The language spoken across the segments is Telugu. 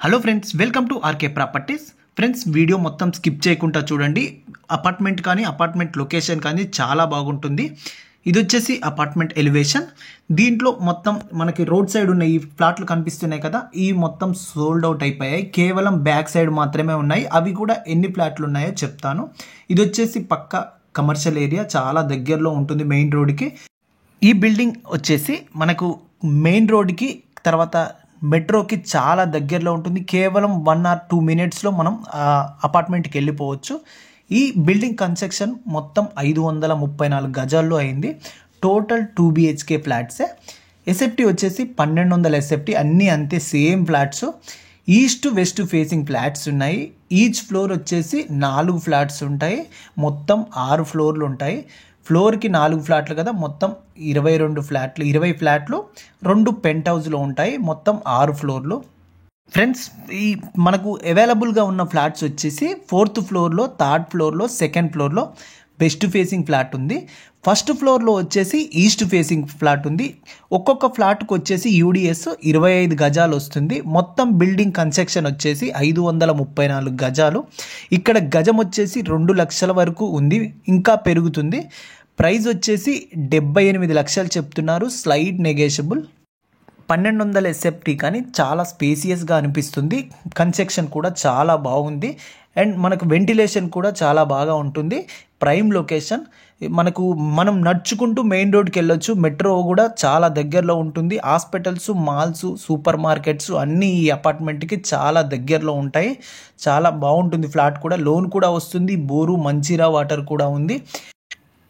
Hello friends, welcome to RK properties. Friends, video మొత్తం స్కిప్ చేయకుండా చూడండి. అపార్ట్మెంట్ లొకేషన్ కానీ చాలా బాగుంటుంది. ఇది వచ్చేసి అపార్ట్మెంట్ ఎలివేషన్. దీంట్లో మొత్తం మనకి రోడ్ సైడ్ ఉన్న ఈ ఫ్లాట్లు కనిపిస్తున్నాయి కదా, ఈ మొత్తం సోల్డ్ అవుట్ అయిపోయాయి. కేవలం బ్యాక్ సైడ్ మాత్రమే ఉన్నాయి. అవి కూడా ఎన్ని ఫ్లాట్లు ఉన్నాయో చెప్తాను. ఇది వచ్చేసి పక్క కమర్షియల్ ఏరియా, చాలా దగ్గరలో ఉంటుంది మెయిన్ రోడ్కి. ఈ బిల్డింగ్ వచ్చేసి మనకు మెయిన్ రోడ్కి తర్వాత మెట్రోకి చాలా దగ్గరలో ఉంటుంది. కేవలం 1 or 2 minutesలో మనం అపార్ట్మెంట్కి వెళ్ళిపోవచ్చు. ఈ బిల్డింగ్ కన్స్ట్రక్షన్ మొత్తం 534 గజాల్లో అయింది. Total 2 BHK ఫ్లాట్సే. ఎస్ఎఫ్టీ వచ్చేసి 1200 ఎస్ఎఫ్టీ, అన్నీ అంతే same flats. East west facing flats ఉన్నాయి. ఈచ్ ఫ్లోర్ వచ్చేసి 4 ఫ్లాట్స్ ఉంటాయి. మొత్తం 6 ఫ్లోర్లు ఉంటాయి. ఫ్లోర్కి 4 ఫ్లాట్లు కదా, మొత్తం 20 ఫ్లాట్లు 2 పెంట్ హౌస్లో ఉంటాయి. మొత్తం 6 ఫ్లోర్లు. ఫ్రెండ్స్, ఈ మనకు అవైలబుల్గా ఉన్న ఫ్లాట్స్ వచ్చేసి 4th ఫ్లోర్లో, 3rd ఫ్లోర్లో, 2nd ఫ్లోర్లో వెస్ట్ ఫేసింగ్ ఫ్లాట్ ఉంది. 1st ఫ్లోర్లో వచ్చేసి ఈస్ట్ ఫేసింగ్ ఫ్లాట్ ఉంది. ఒక్కొక్క ఫ్లాట్కి వచ్చేసి యూడిఎస్ 25 గజాలు వస్తుంది. మొత్తం బిల్డింగ్ కన్స్ట్రక్షన్ వచ్చేసి 534 గజాలు. ఇక్కడ గజం వచ్చేసి 2 లక్షల వరకు ఉంది, ఇంకా పెరుగుతుంది. ప్రైస్ వచ్చేసి 78 లక్షలు చెప్తున్నారు, స్లైడ్ నెగోషియబుల్. 1200 ఎస్ఎఫ్టీ కానీ చాలా స్పేసియస్గా అనిపిస్తుంది. కన్స్ట్రక్షన్ కూడా చాలా బాగుంది అండ్ మనకు వెంటిలేషన్ కూడా చాలా బాగా ఉంటుంది. Prime location. మనం నడుచుకుంటూ మెయిన్ రోడ్కి వెళ్ళొచ్చు. మెట్రో కూడా చాలా దగ్గరలో ఉంటుంది. హాస్పిటల్స్, మాల్స్, సూపర్ మార్కెట్స్ అన్నీ ఈ అపార్ట్మెంట్కి చాలా దగ్గరలో ఉంటాయి. చాలా బాగుంటుంది. ఫ్లాట్ కూడా లోన్ కూడా వస్తుంది. బోరు, మంచిరా వాటర్ కూడా ఉంది.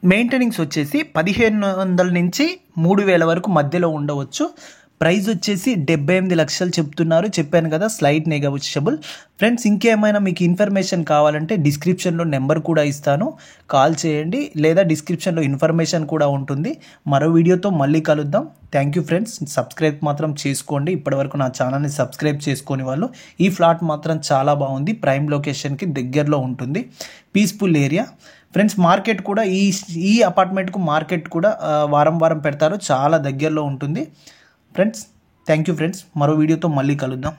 మెయింటెనెన్స్ వచ్చేసి 1500 నుంచి 3000 వరకు మధ్యలో ఉండవచ్చు. ప్రైస్ వచ్చేసి 78 లక్షలు చెప్తున్నారు. చెప్పాను కదా, స్లైడ్ నెగోషియబుల్. ఫ్రెండ్స్, ఇంకేమైనా మీకు ఇన్ఫర్మేషన్ కావాలంటే డిస్క్రిప్షన్లో నెంబర్ కూడా ఇస్తాను, కాల్ చేయండి. లేదా డిస్క్రిప్షన్లో ఇన్ఫర్మేషన్ కూడా ఉంటుంది. మరో వీడియోతో మళ్ళీ కలుద్దాం. Thank you friends. సబ్స్క్రైబ్ మాత్రం చేసుకోండి. ఇప్పటివరకు నా ఛానల్ని సబ్స్క్రైబ్ చేసుకొని వాళ్ళు. ఈ ఫ్లాట్ మాత్రం చాలా బాగుంది. ప్రైమ్ లొకేషన్కి దగ్గరలో ఉంటుంది. Peaceful area. ఫ్రెండ్స్, మార్కెట్ కూడా ఈ అపార్ట్మెంట్కు మార్కెట్ కూడా వారం పెడతారు. చాలా దగ్గరలో ఉంటుంది. Friends, thank you friends. మరో వీడియోతో మళ్ళీ కలుద్దాం.